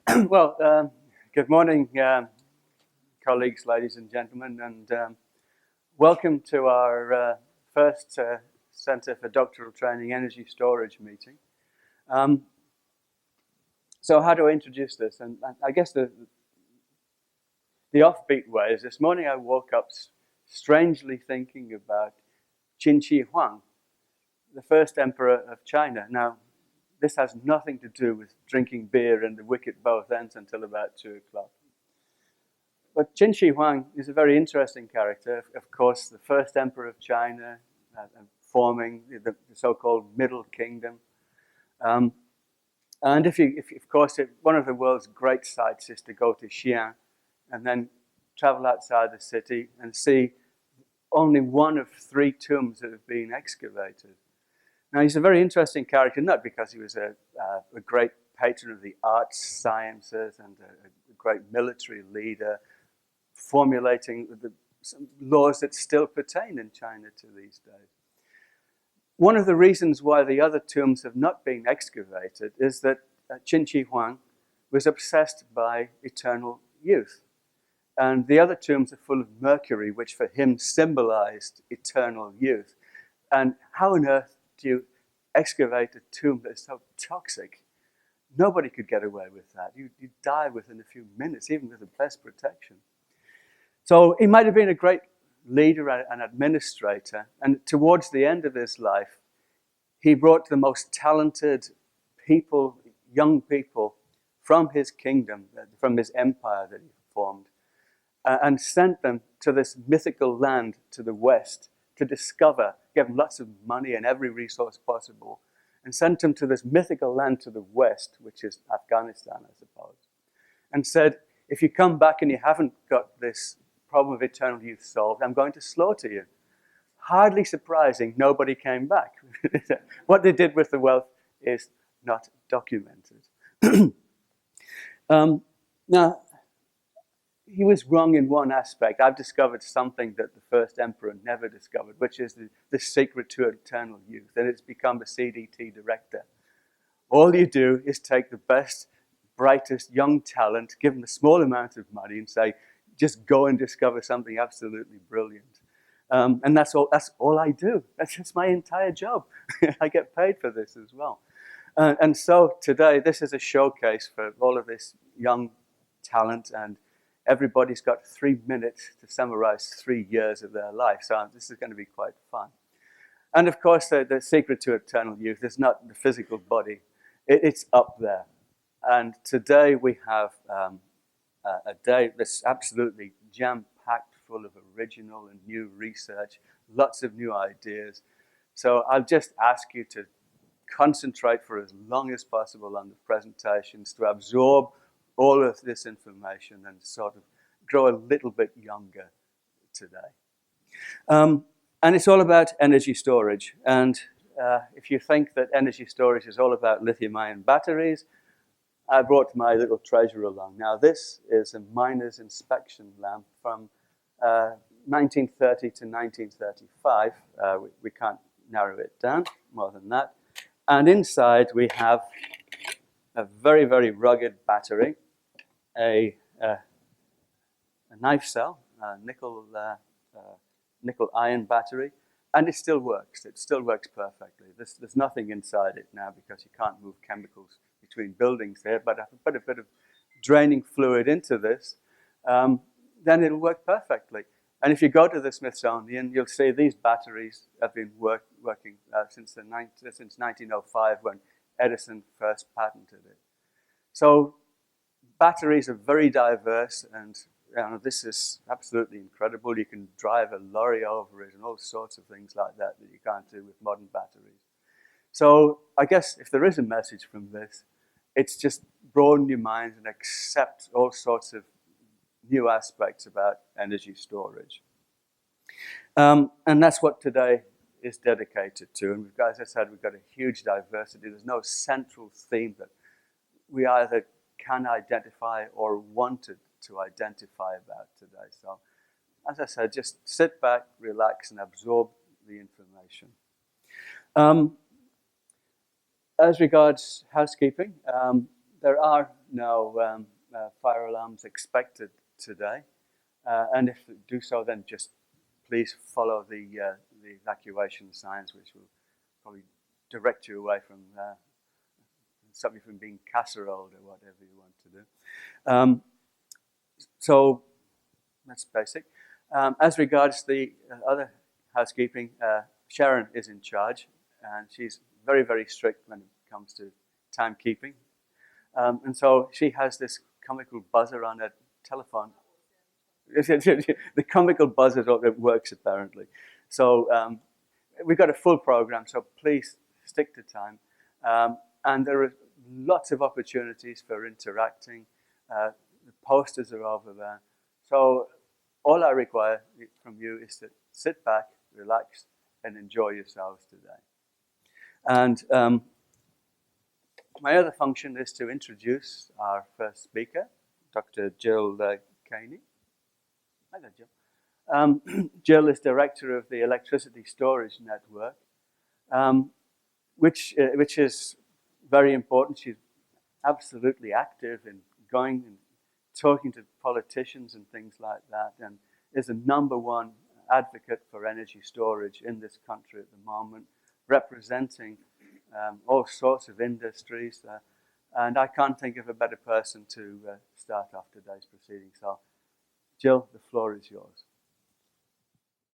Well, good morning, colleagues, ladies and gentlemen, and welcome to our first Centre for Doctoral Training Energy Storage meeting. So how do I introduce this? And I guess the offbeat way is this morning I woke up strangely thinking about Qin Shi Huang, the first emperor of China. Now, this has nothing to do with drinking beer and the wick at both ends until about 2 o'clock. But Qin Shi Huang is a very interesting character. Of course, the first emperor of China, forming the so-called Middle Kingdom. And one of the world's great sights is to go to Xi'an and then travel outside the city and see only one of 3 tombs that have been excavated. Now, he's a very interesting character, not because he was a great patron of the arts, sciences, and a great military leader, formulating some laws that still pertain in China to these days. One of the reasons why the other tombs have not been excavated is that Qin Shi Huang was obsessed by eternal youth. And the other tombs are full of mercury, which for him symbolized eternal youth. And how on earth do you excavate a tomb that's so toxic? Nobody could get away with that. You'd die within a few minutes, even with the best protection. So he might have been a great leader and administrator, and towards the end of his life, he brought the most talented people, young people, from his kingdom, from his empire that he formed, and sent them to this mythical land to the west to discover, gave them lots of money and every resource possible, and sent them to this mythical land to the west, which is Afghanistan, I suppose, and said, if you come back and you haven't got this problem of eternal youth solved, I'm going to slaughter you. Hardly surprising, nobody came back. What they did with the wealth is not documented. Now, he was wrong in one aspect. I've discovered something that the first emperor never discovered, which is the secret to eternal youth, and it's become a CDT director. All you do is take the best, brightest young talent, give them a small amount of money and say, just go and discover something absolutely brilliant. And that's all I do. That's my entire job. I get paid for this as well. And so today, this is a showcase for all of this young talent, and everybody's got 3 minutes to summarize 3 years of their life. So this is going to be quite fun. And of course, the secret to eternal youth is not the physical body. It's up there. And today we have a day that's absolutely jam-packed full of original and new research, lots of new ideas. So I'll just ask you to concentrate for as long as possible on the presentations to absorb all of this information and sort of grow a little bit younger today. And it's all about energy storage. And if you think that energy storage is all about lithium-ion batteries, I brought my little treasure along. Now, this is a miner's inspection lamp from 1930 to 1935. We can't narrow it down more than that. And inside, we have a very, very rugged battery, a knife cell, a nickel iron battery, and it still works. It still works perfectly. There's nothing inside it now because you can't move chemicals between buildings here, but if I put a bit of draining fluid into this, then it'll work perfectly. And if you go to the Smithsonian, you'll see these batteries have been working since 1905 when Edison first patented it. So batteries are very diverse, and this is absolutely incredible. You can drive a lorry over it and all sorts of things like that you can't do with modern batteries. So I guess if there is a message from this, it's just broaden your mind and accept all sorts of new aspects about energy storage. And that's what today is dedicated to. And as I said, we've got a huge diversity. There's no central theme that we either can identify or wanted to identify about today. So, as I said, just sit back, relax, and absorb the information. As regards housekeeping, there are no fire alarms expected today. And if you do so, then just please follow the evacuation signs, which will probably direct you away from something from being casseroled or whatever you want to do. So that's basic. As regards the other housekeeping, Sharon is in charge, and she's very, very strict when it comes to timekeeping. And so she has this comical buzzer on her telephone. The comical buzzer that works, apparently. So we've got a full program, so please stick to time. And there are lots of opportunities for interacting. The posters are over there. So all I require from you is to sit back, relax, and enjoy yourselves today. And my other function is to introduce our first speaker, Dr. Jill Caney. Hi there, Jill. Jill is director of the Electricity Storage Network, which is very important. She's absolutely active in going and talking to politicians and things like that, and is the #1 advocate for energy storage in this country at the moment, representing all sorts of industries. And I can't think of a better person to start off today's proceedings. So, Jill, the floor is yours.